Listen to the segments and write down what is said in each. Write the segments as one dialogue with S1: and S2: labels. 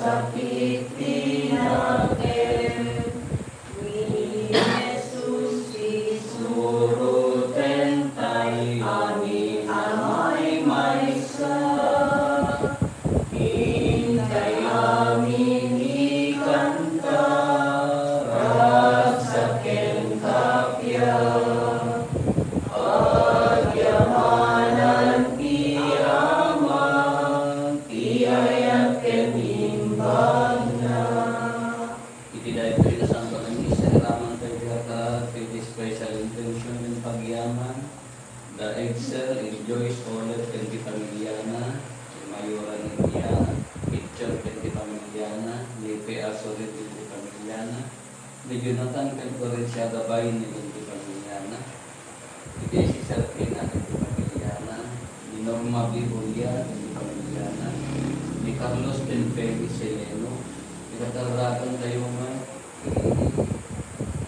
S1: sakit tinakel, ni Jesus isuruten tay amin amay maysa, hintay amin ikanta, ragsaken kapya, agyamanan ti Ama, ti ayat ken imbag na. Iti dahil ko ito sa ang isa raman tayo ka iti special intention ng pagyaman, the excel enjoys all ken ti pamilyana, mayora ni Diana, picture ken ti pamilyana, lipe asolit ken ti pamilyana, ni Jonathan ken Florencia gabay ni ken ti pamilyana, iti si Serpina ken ti pamilyana, ni Norma Bibulia ken ti pamilyana, ni Carlos ken Felix Seleno, ikatarakan tayo man,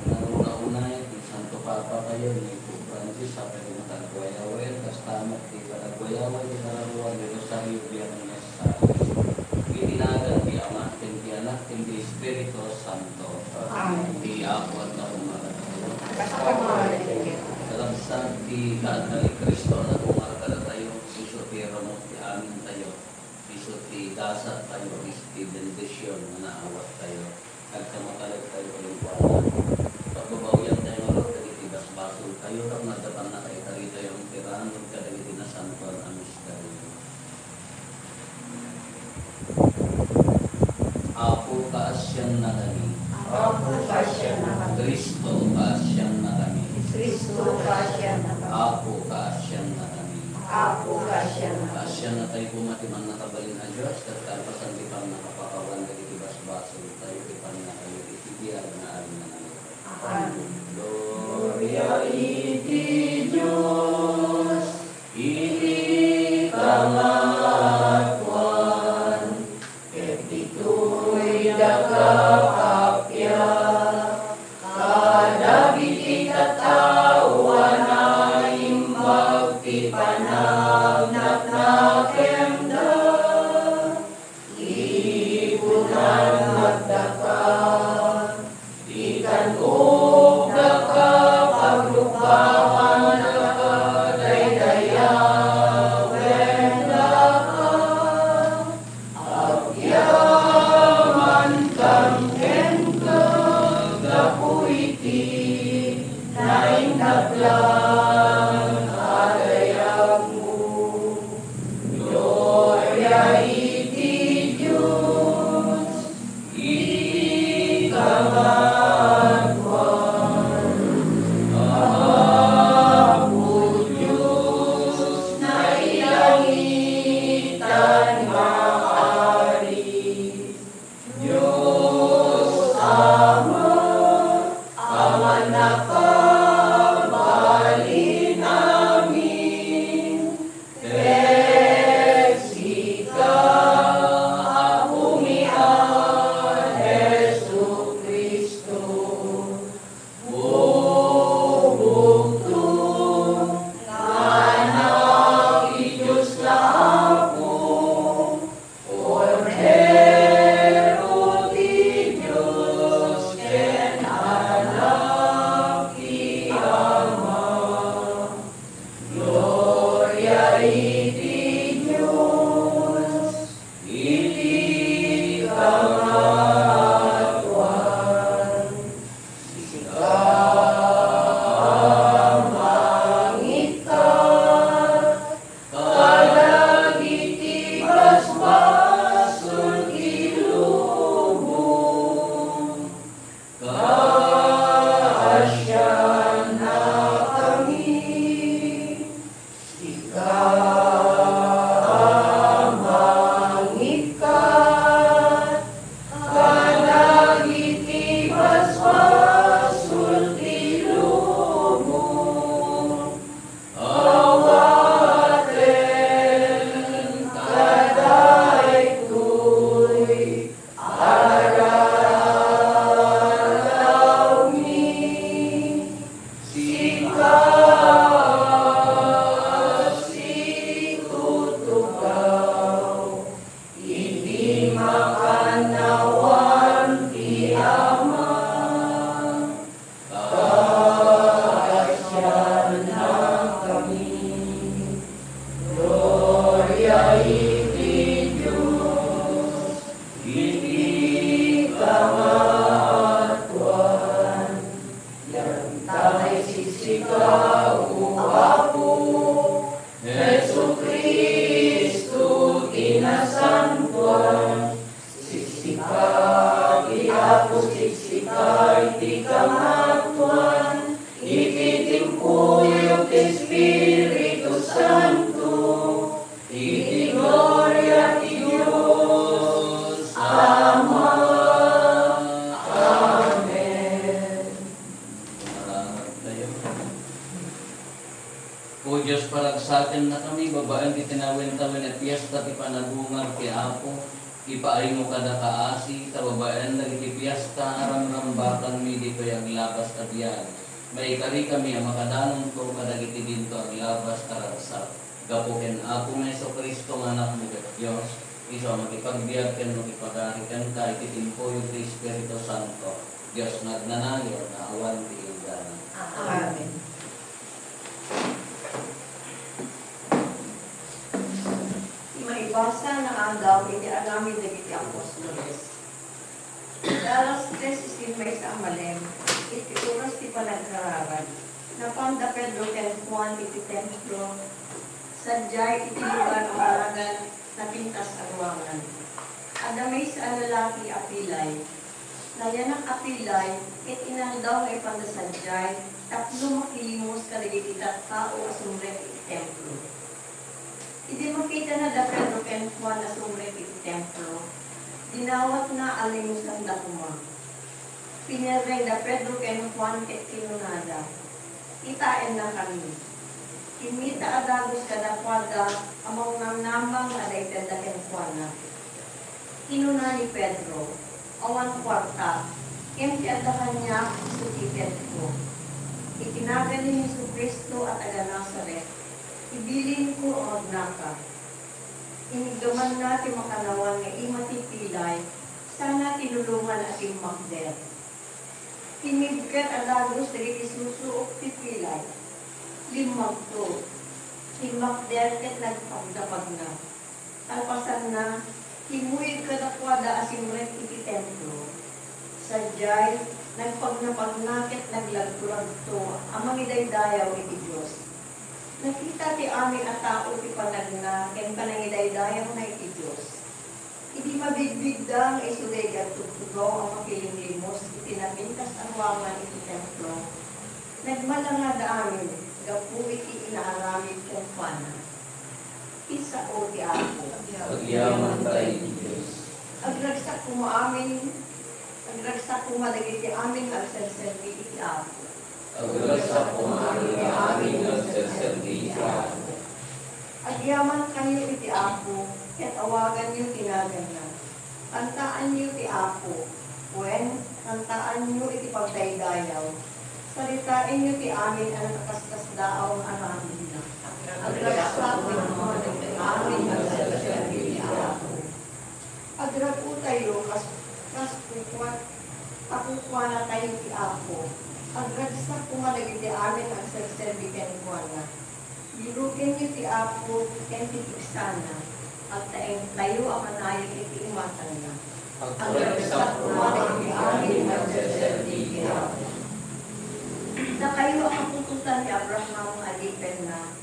S1: nauna-una, ni Santo Papa tayo, ni Pope Francis, sa pwede matagwayawel, kastamat di paragwayawel, di pararuan, di Rosario, Biyernes, sa itinagan, di Ama, ken di Anak, ken di Espiritu Santo, di ako at nakumaran. Kalagsan di Kaadal ni Kristo na kumarkala tayo, iso ti Ramos, di amin tayo, iso ti dasat tayo, iso ti bendisyon na naawat tayo, nagkamatalag tayo kalimpuana. Pagbabawian tayo ng kagitigas basol tayo, kap nadapan na kayo karito yung tirahan, kagiti na santuan amis tayo. Apo kaasyan na kami,
S2: Apo kasya na kami.
S1: Kristo kaasyan na kami,
S2: Kristo kasya na kami.
S1: Apo kaasyan na kami.
S2: Apo kasya na kami.
S1: Kaasya na tayo pumatiman na kabalin na Diyos, katalapasan di pang nakapakawan, kagiti basbasol tayo, ipan na kayo, itibiyag na alin na namin.
S2: Amen.
S1: Gloria iti Diyos, iti kamatwan, ket ito'y dakakapya, kadagiti katawan na imbag ti panagnaknakemda, ipunan magdaka, ikan og daka paglukaan daka daydayawen daka, agyaman kang kenka gapu iti naindaklan adayag mo. Gloria iti Diyos, atin na kami, babaeng titinawin-tawin at piyesta ti panagungag ti Apo. Ipaay mo kada kaasi, sa babaeng nagiti piyesta, aram-rambakan mi dito yung labas at yan. May ikari kami ang makadanong ko kadagiti dito ang labas karagsak. Gapukin Apo ng Kristo ng anak mo ket Diyos. Iso makipagbiag ken makipagarikan ka ititimpo yung Espiritu Santo. Diyos nagnanayo na awan ti ingganan.
S2: Amen. Maibasa na andaw, hindi alamin na giti apostoles. Dalas 3:16 may sa amalem, iti oras ti panagkararan. Napanda Pedro ken Juan iti templo, sadyay iti lugar ang aragan na pintas arwangan. Adamay sa lalaki apilay, nayanak apilay, it inandaw ay pandasadyay, tapno makilimos kaligiti tao asumret iti templo. Hindi makita na da Pedro ken Juan na sumret iti templo. Dinawat na alimos ang dakuma. Pinireng da Pedro ken Juan ket kinunada. Itain na kami. Kimita adagos kadakwada among namnamang adayten da ken Juan na. Kinuna ni Pedro, awan kwarta, enti adda kanya sukitet ko. Itinagan ni Jesucristo at taga Nazaret. Ibilin ko o magnaka. Inigdaman natin makanawan nga imatipilay, sana tinulungan ating makder. Tinibkat alagos na isusuok tipilay, limag to. Himakder ket nagpagdapag na. Talpasan na, himuid kadakwada asimret iti templo. Sadyay, nagpagnapag na ket naglagturag to, amang idaydayaw iti Diyos. Nakita ti amin at tao ti panagna, ken panangidaydayaw na iti Diyos. Hindi mabigbigdang isulegan tutugaw ang makilimlimos, itinapintas ang wangan iti templo. Nagmalangad amin, gapu iti inaaramid ken pana. Isa o ti Apo.
S1: Pagyaman tayo ni Diyos.
S2: Agragsak kumaamin, agragsak kumalagiti amin ang serserbi iti Apo.
S1: Aglasak kumari ni amin ang serserbi sa Apo.
S2: Agyaman kayo iti Apo, ket awagan niyo tinagan na. Kantaan niyo ti Apo, wen kantaan niyo iti pagdaydayaw. Salitain niyo ti amin ang nakastasdaaw ang amin na. Agragsak kumari ni amin ang serserbi iti Apo. Agrapo tayo, kas kukuha na tayo ti Apo. Agragsak kumalagiti amin ang serserbi ken kuana. Birukin niyo ti Apo ken titiksana. At tayo ang manayag iti imatan na. Agragsak kumalagiti amin ang serserbi ken Apo. Na kayo ang kapututan ni Abraham alipen na.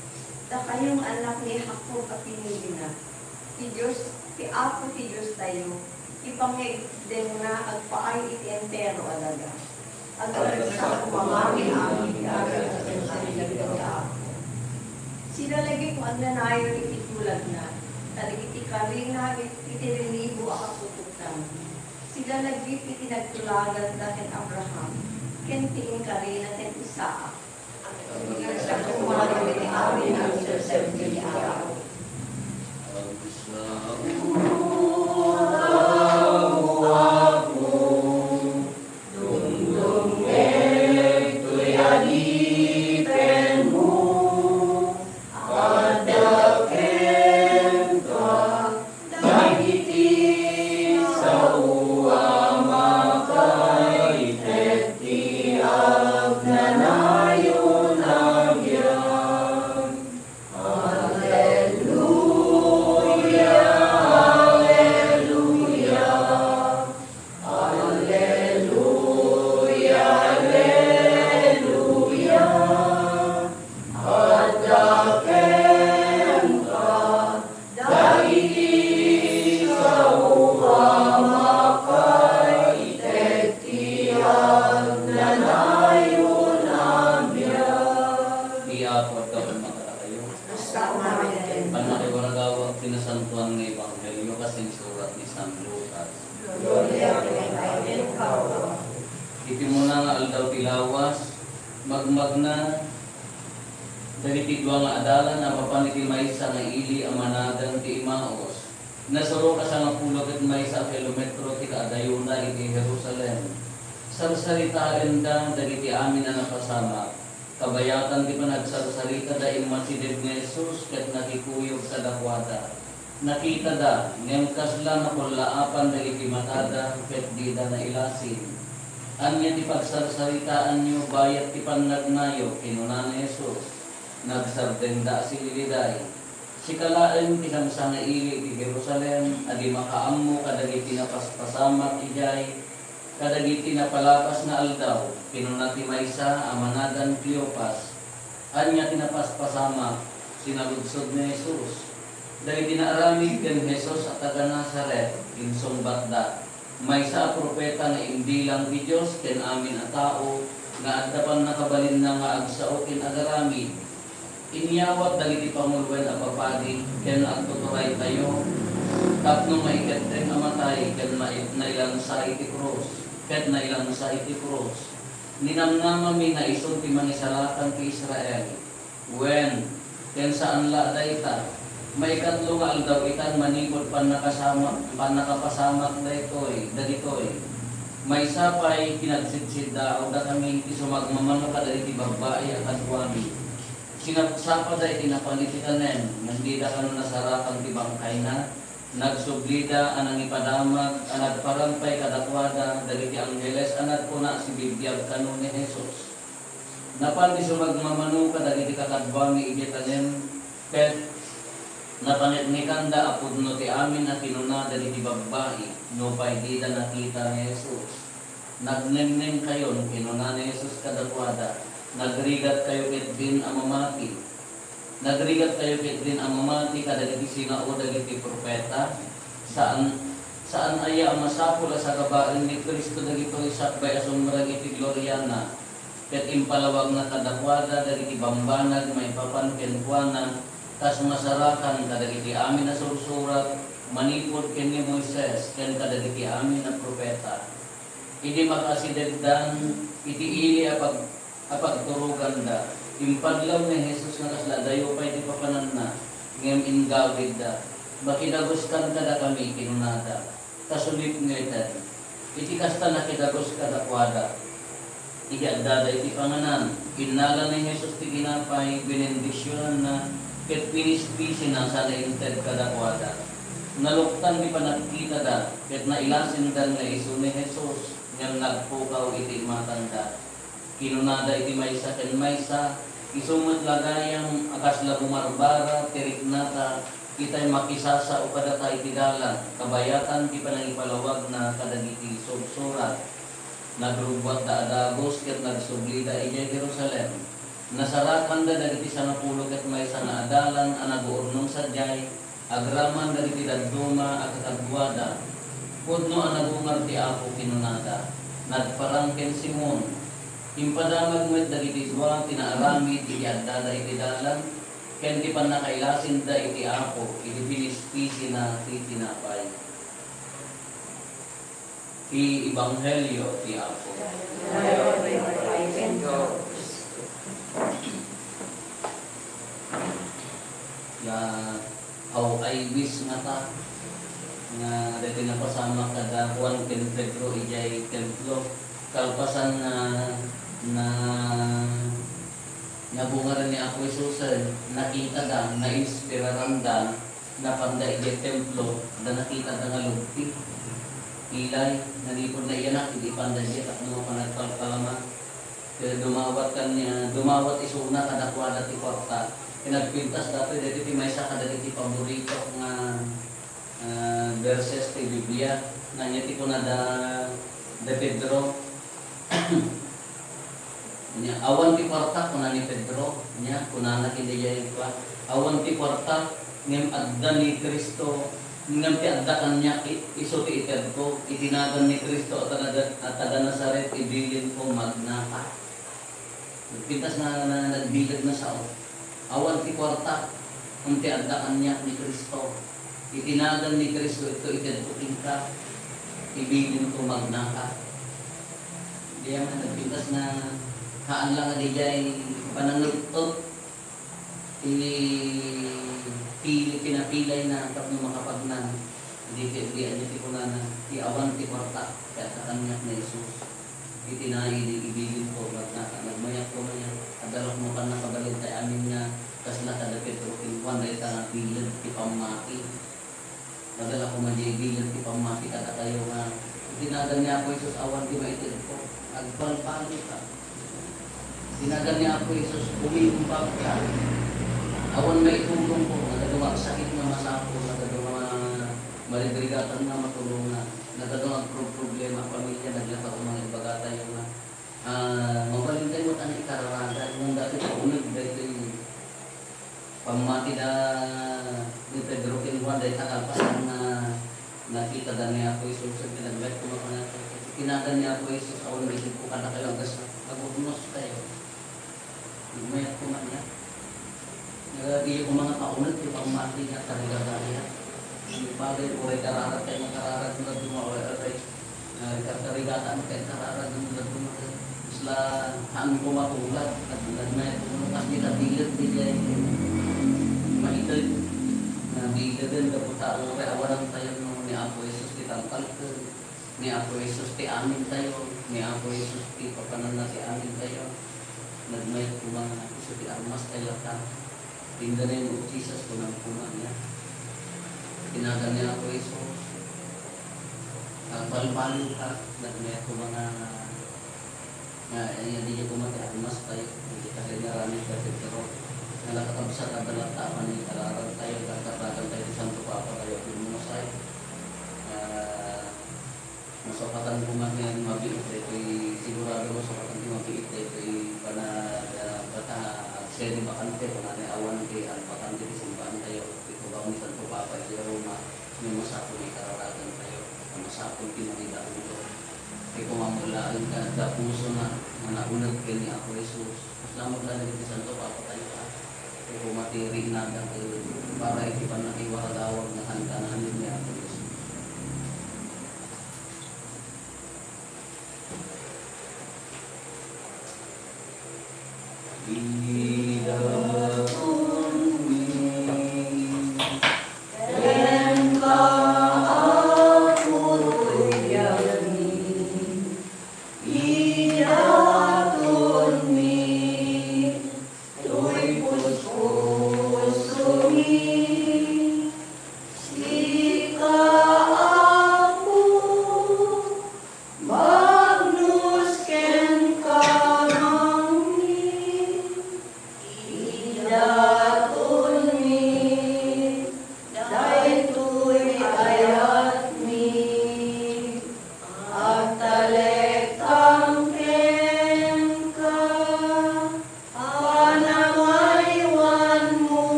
S2: Na kayong anak ni Jacob at pinili na. Ti Diyos, ti Apo ti Diyos tayo. Ipangigden na agpaay iti entero alaga. Agragsak kumamami amin agad sa serserbi ken Apo. Sila lagi kung agnanayon iti tulad na, talig iti karina, iti rinibo ang kapututan. Sila lagi iti nagtulagan na ken Abraham, ken tiin karina ken Isaac. Sa kumalaw iti amin ang serserbi ken Apo.
S1: Pinasantuan ng Ebanghelyo kasing surat ni San Lucas. Iti mo na nga aldaw tilawas, magmag na, Dagiti dua nga adalan na papaniti maysa nga ili amanadan ti Imaos. Nasuro ka sa nga pulo ket maysa kilometro ti kaadayuna iti Jerusalem. Sarsaritaan da dagiti amin na napasama. Kabayatan ti panagsarsarita da imasidid ni Jesus ket nakikuyog sa dakwada. Nakita da ngem kasla napulaapan dagiti matada ket di da nailasin. Anya ti pagsarsaritaan niyo bayat ti pannagnayo kinuna ni Jesus. Nagsardenda si Liliday. Si kalaeng tinamsa nga ili ti Jerusalem, adi makaammo kadagiti napaspasamak ijay, kadagiti napalapas na aldaw, pinunati maysa amanadan Cleopas. Anya tinapaspasamak, sinaludsod ni Jesus. Dahil dinaaramid ken Jesus at taga Nazaret, insumbat da. Maysa propeta nga hindi lang ti Diyos ken amin a tao, nga addapan nakabalin na nga agsao ken agaramid. Inyawat dagiti panguluan a papadi ken agtuturay tayo tapno maikateng amatay ken nailansa iti krus ket nailansa iti krus ninamnamami na isod ti mangisalakan ti Israel wen ken saan la dayta maikatlo nga aldaw itan manipod panakapasamak dagitoy may sapay kinagsidsid daw da kami ti sumagmamano kadagiti babae at adwami. Sinapsapa da itinapalitianen, nandida ka nasarakan ti bangkay na, nagsublida anang ipadamag, anag parampay kadakwada, dagiti anggeles, anag ko na si bibiyag kanu ni Jesus. Napan di sumagmamanu ka dagiti kakadwami igitanen, ket napanitnikan da apudno ti amin at tinuna dagiti babae, no pa'y di da nakita ni Jesus. Nagnengning kayo nung kinuna ni Jesus kadakwada. Nagrigat kayo ket din amamati. Nagrigat kayo ket din amamati kadagiti sinao dagiti propeta. Saan aya masapula sa gabaen ni Kristo dagitoy sakbay asumrag iti gloryana. Ket impalawag na kadakwada dagiti bambanag may papan ken kuana kas masarakan kadagiti amin na sursurat manipod ken ni Moises ken kadagiti amin na propeta. Idi makasidegdan iti ili apagturugan da. Impadlaw ni Jesus nga kasla dayo pa'y di papanan na ngem ingawid da. Bakidaguskan kada kami kinunada. Kasulit ngaytan. Iti kasta nakidagus kada kwada. Iti agdada iti panganan. Kinala ni Jesus ti ginapay binendisyonan na ket pinispisi na sa nainted kada kwada. Naluktan di pa nakikita da ket nailasin da nga iso ni Jesus ngem nagpukaw iti matanda. Kinunada iti maysa ken maysa, isumot lagayang akasla bumarbara, teriknata, kita'y makisasa o kada tayo tidalan, kabayatan di pa nang ipalawag na kadagiti subsurat. Nagrubwat da adagos ket nagsublida ijay Jerusalem. Nasarakan da dagiti sanapulo ket maysa na adalan a naguurnong sadyay, agraman dagiti dadduma at katagwada. Pudno a nagungar ti Apo kinunada, nagparang ken Simon. Impadamag met dagiti dua tinaaramid iti addada iti dalan ken ti pannakailasin da iti Apo iti pinispisi na ti tinapay. Ti Ebanghelyo ti Apo. Ya aw ay wis nga ta nga dati napasama kada Juan ken Pedro ijay templo kalpasan na nabungaran ni Apo Isusan, nakita da, na-inspiraran da, napanda ijay templo, da nakita da nga lugti. Ilay, nalipod na iyanak, hindi panda siya, at mga panagpalpalaman. Kaya dumawat isuna kadakwada ti kwarta. Pinagpintas dati, dito ti maysa kadagiti paborito nga verses ti Biblia, na niya ti ko na da Pedro. Awan ti kwarta kuna ni Pedro nya kuna na kindiya ito awan ti kwarta ngem adda ni Kristo ngem ti adda kanya iso ti ited ko itinagan ni Kristo at taga Nazaret ibilin ko magnaka pintas na nagbilag na sao awan ti kwarta ang ti adda kanya ni Kristo itinagan ni Kristo ito ited ko tingka ibilin ko magnaka diya man nagpintas na haan lang nga dijay pananugtot pinapilay na tapos makapagnan. Hindi ko na iawan ti kwarta kaya sa kanya na Isus. Ibigin ko nagmayak ko man yan. Adalok mo ka na kabalid tayo amin nga kasla kada Petro Pinjuan dahil ta bilid ti pamaki. Nadala ko man di bilid ti pamaki kada kayo nga tinagan niya ako Isus awan di maitid ko. Agpalpalo ka. Tinagan niya ako Isus umiumbag ka. Awan may tulong ko. Nagagawa sakit na masapo. Nagagawa malibrigatan na matulungan. Nagagawa problema pamilya. Naglata ko mga ibagata yung mabalintay mo tanay kararagan. Nung dati sa unag dahil yung pamati na ni Pedro Pinjuan dahil takalpasan na nakita na niya ako Isus. Pinagbayad ko mga tinagan niya ako Isus. Awan may isip ko ka na kayo. Hanggang mag-unos kayo. Nagmayat ko man niya. Nagagaya ko mga paunat yung pamati niya tarigagaya. Yung bagay ko ay kararat kayo mga kararat na dumaway. Tarigatan kayo kararat na dumaway. Isla haan ko matulad. Nagmayat ko mga kasi nabilad nila yung maitid. Nabilad din kaputa ko kaya awalan tayo ni Apo Jesus ti tangkal ko. Ni Apo Jesus ti amin tayo. Ni Apo Jesus ti papanan na ti amin tayo. Nagmayat ko mga iso ti armas tayo ka. Tinda na yung Jesus ko ng puman niya. Tinagan niya ako Isus. Palo-palo ka. Nagmayat ko mga hindi niya kumati armas tayo. Hindi kasi naraming kasi pero nalakatabsa ka balatapan ni kararan tayo. Katabagan tayo di Santo Papa tayo. Pinumusay. Masukatan ko man yan mabiit. Ito'y sigurado masukatan ko mabiit. Ito'y Seri bakante kung ano awan kay alpakante di simbahan tayo. Ito ba ni Santo Papa di Roma may masapon ni kararagan tayo. Masapon pinagidaan ito. Kaya kung mamulaan ka da puso na naunag kayo ni Apo Jesus. Salamat lang di Santo Papa tayo ka. Kaya kung matiri na tayo para ikipan na iwaradawag na kankanan ni Apo Jesus.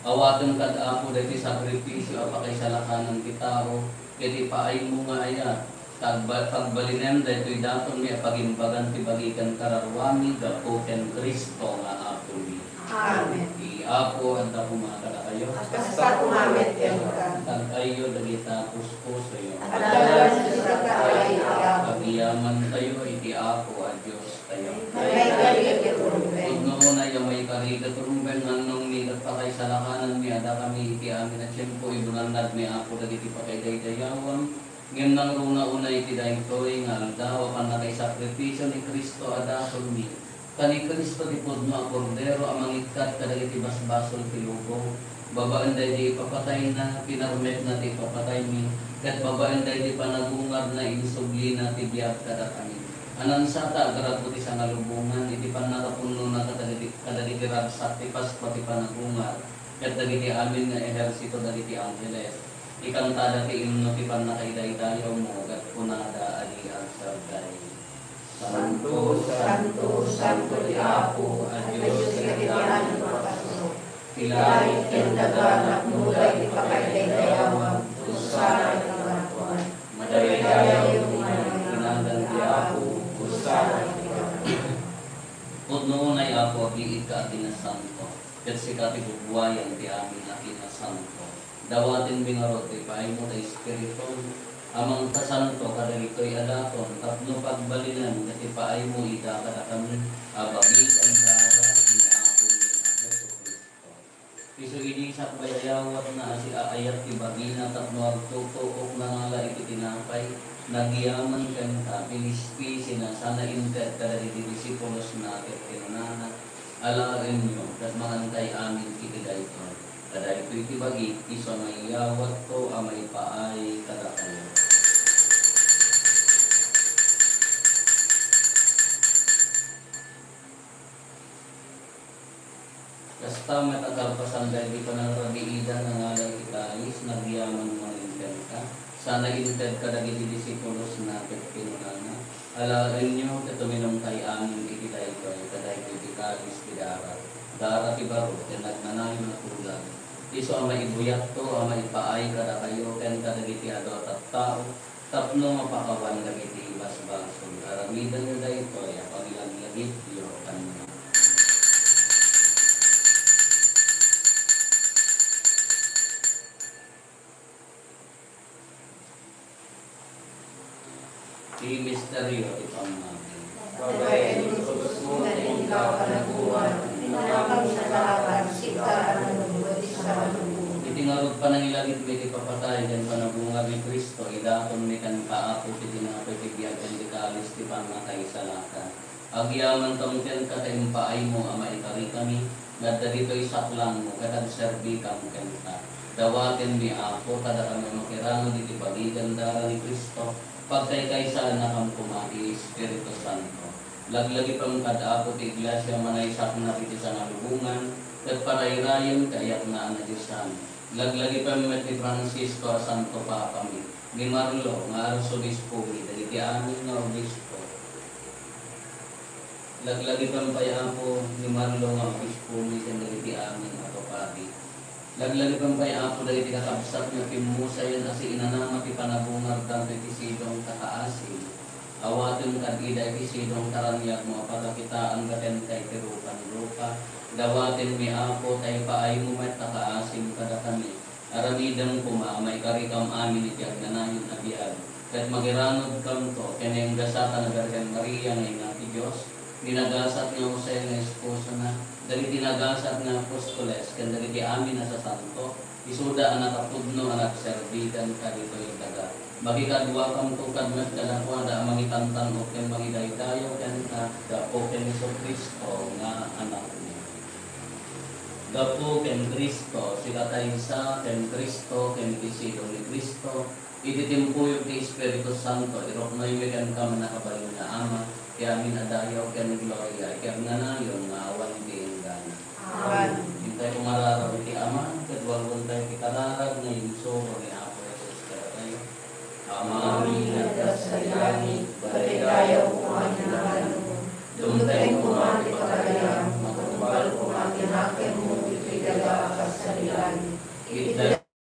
S1: Awatan kad ako dati sakripisyo apakay salakanan kitaro kiti paay mo nga aya pagbalinan daytoy daton mi pagimbagan ti bagikan kararwami dapo ken Kristo nga apo ni.
S2: Amen.
S1: Di apo anda kumakala kayo.
S2: Kasasa kumamet kayo ka.
S1: Tag ayo dagita puspos ayo.
S2: Adalas sa kaay
S1: Pagiyaman tayo iti apo a Dios tayo.
S2: May kaligat urumben.
S1: Noon ay may kaligat urumben nganong ni pakay salakanan mi ada kami iti amin at siyempo ibunandad mi apo dagiti pakay daydayawan. Ngayon nang runa-una iti dahil to'y nga dawa ka na kay sakripisyo ni Kristo adason mi. Kani Kristo ti pudno a kordero amang ikat kadagiti basbasol ti lubong. Babaan dahil di papatay na pinarmet na ti papatay mi. Kat babaan dahil di panagungar na insubli na ti biyag kada kami. Anansata garabuti sa ngalubungan, iti pan nakapuno na kadalitirag sa tipas pati panagungar, ket dagiti amin nga ehersito dagiti angheles. Ikanta dati imno ti pan nakaiday-dayaw mo, ket punada ali ang sarday. Santo, Santo, Santo di Apo, a Diyos kagitian ng pagkaso. Tilay, kendagan at mulay di pakaiday-dayawan, usara at kamatuan. Madaydayaw yung kinandang di Apo, Pudno na Apo, diit ka atin na santo. Ket si katigubuayan ti amin atin na santo. Dawatin bingarot, ipaay mo na espiritu. Amang kasanto, kadagito'y adaton. Tapno pagbalinan, ket ipaay mo ita kada kami. Abagit ang dara ni Apo ni Jesu Cristo. Isu ini sakbayayawat na si aayat ti bagina tapno agtutuok na ngala iti tinapay. Nagyaman kan ta pinispi sinasana inter kada di disipulos na ket kinunana alaen nyo ket mangantay amin kiti daytoy kada iti bagi iso mayawat to amay paay kada kayo. Kasta metakalpasan dahil di pa ng rabiida ng alay italis nagyaman maninten ka. Sana inted ka dagiti disipulos na ket kinunana. Alaen nyo ket tuminom kay amin iti daytoy kaday iti kalis ti darat. Darat ti baro ket nagnanayon na tulag. Isu amay ibuyat to amay paay kada kayo ken kadagiti ado at tao. Tapno mapakawan dagiti basbason. Aramidan nyo daytoy pagilaglagit yo kanyo. Di misteryo di pamati.
S2: Bagay ang Diyos mo na rin ikaw kanaguan, tinatapang sa laban, sika ang nanubuti sa manubuti.
S1: Itingarod pa ng ilagit biti papatay, dan panabunga ni Kristo, idakon ni kan kaapo, itinapipigyan, kan dikalis, di pamatay sa laka. Agyaman kamuten ka tayong paay mo, ama ikari kami, gada dito'y saklang mo, katag serbi kam kenta. Dawatin mi Apo, kada kami makirangan iti pagigan dara ni Kristo, pagkay kaysa na kang kumati Espiritu Santo. Laglagi pang kadaapo ti iglesia manaysak na iti sa nalubungan, ket parayrayon kayak na anadisan. Laglagi pang met ni Francisco Santo Papa mi, ni Marlo nga Arsobispo mi, dagiti amin nga obispo. Laglagi pang payapo ni Marlo nga obispo mi, dagiti amin nga topati. Laglagi pang payapo dagiti kakabsat nga pimusayan asi inanama ti panabungar tanto iti sidong kakaasin. Awatin kad ida iti sidong karanyag mo pagkakitaan gaten kay tirupan lupa. Dawatin mi Apo tay paay mo met kakaasin kada kami. Aramidang kumamay karikam amin iti agnanayon abiyag. Ket magiranod kam to keneng gasata na Birhen Maria nga ina ti Dios. Dinagasat nga Jose nga esposo na. Dari dinagasat nga apostoles ken dari di amin na sa santo. Isuda anak apudno anak serbidan ka dito yung daga. Magikadwa kam tukad met kadakwa da mangitantan o ken mangidaydayo ken dapo ken Hesus Kristo nga anak niya. Dapo ken Kristo sila taysa ken Kristo ken isidong ni Kristo. Ititimpuyo ti Espiritu Santo irok na yung kam nakabayo na ama. Kaya amin adayaw ken gloria kaya nanayon nga awan ti inggan.
S2: Amen.
S1: Hintay umararaw iti ama kedwalgon tayo ti kalarag na yunso ni Apo Jesus tayo. Ama amin
S2: Atas sa langit, baligayaw kumain na halong. Dumutay kumati pagayang, matumbal kumati nakin mo, itigaga akas sa langit. Iti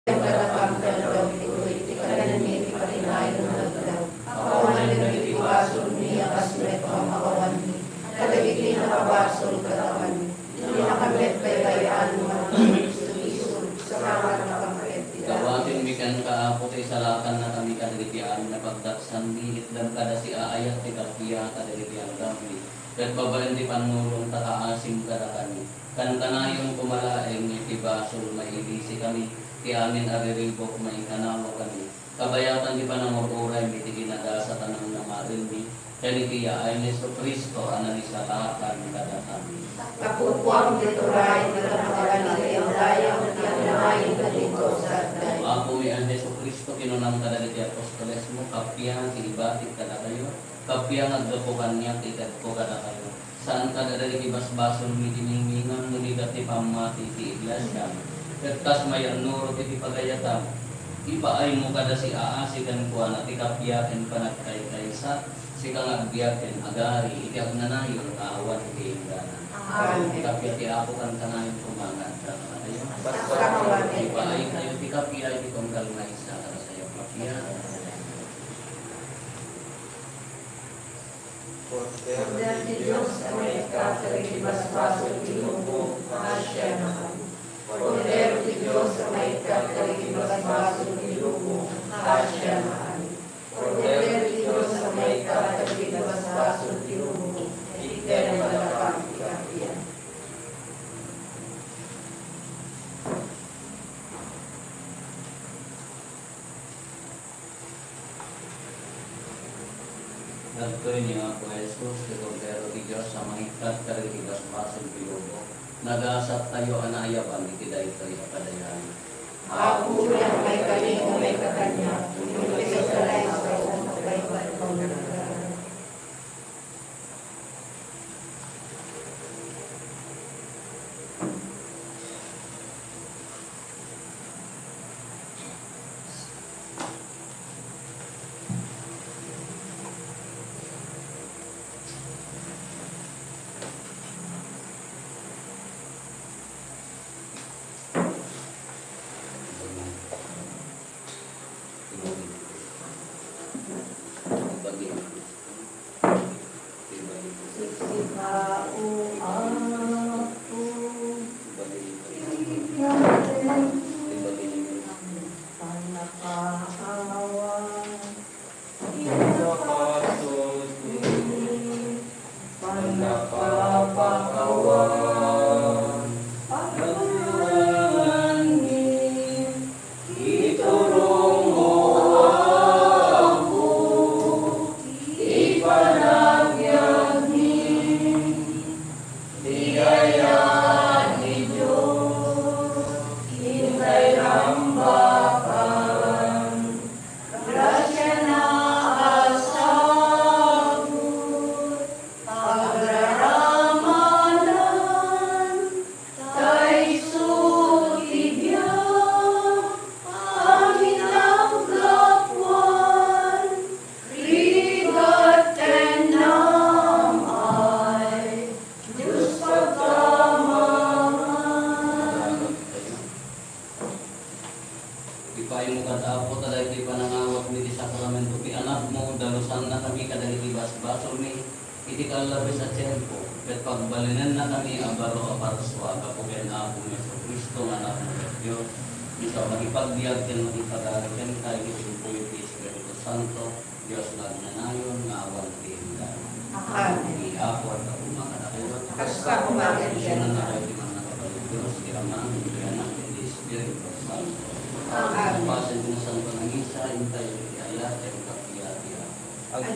S2: ang karakang kalaw, iti kalanin, iti patinayin na nagdaw. Ako na iti basol niya, akas met pamakawan ni. Kadagiti nakabasol katawan ni. Hindi nakamit kayaan mo, isul, sa kawan na kamalit.
S1: Dawatin mi kan kaapo ti salatan na kami kadagiti amin na pagdaksan ni itdan kada si aayat ti kapiya kadagiti ang dami. Ket babaen ti panulong ta kaasim kada kami. Kan kanayon kumalaeng iti basol mailisi kami. Ti amin ariribok maikanawa kami. Kabayatan di panangururay mi ti ginadasa tanang namarin mi. Ken iti yaay ni Jesu Kristo anani salatan kada kami.
S2: Kapupuang dituray, nagkakalanagay ang dayang, nagkakalain ka dito sa day.
S1: Ako mi ang Jesu Kristo kinunang kada iti apostoles mo kapya ti ibatit kada kayo. Kapya nagdapukan niya, tikat ko kada kayo. Saan ka dadali ibasbason, mitiningingan, nuligat ti pamati ti iglesia. Kertas mayan nuro ti pagayata. Ipaay mo kada si aasigan kuan at ikapyaken panagkay kaysa. Si kang agbiyaken agari, itiag nanayon kaawan ti ingana. Ikapya ti ako kan kanayon kumangan. Ipaay kayo ti kapya, ti kongkal na isa kada sayo kapya.
S2: Poder de Deus é uma escada que basbaso de lumbo, Hashem. Poder de Deus é uma escada que basbaso de lumbo, Hashem. Poder de Deus é uma escada que basbaso de lumbo, eterno da pátria.
S1: Nagtoy niya ako Jesus, ti Cordero ti Diyos sa mangikat karigigas pasong pilubo. Nagasat tayo anayapan, itiday tayo padayan.
S2: Aku yang may kaling may kakanya, tuloy sa salay sa pagkaibat ng nagkakaroon.
S3: Ang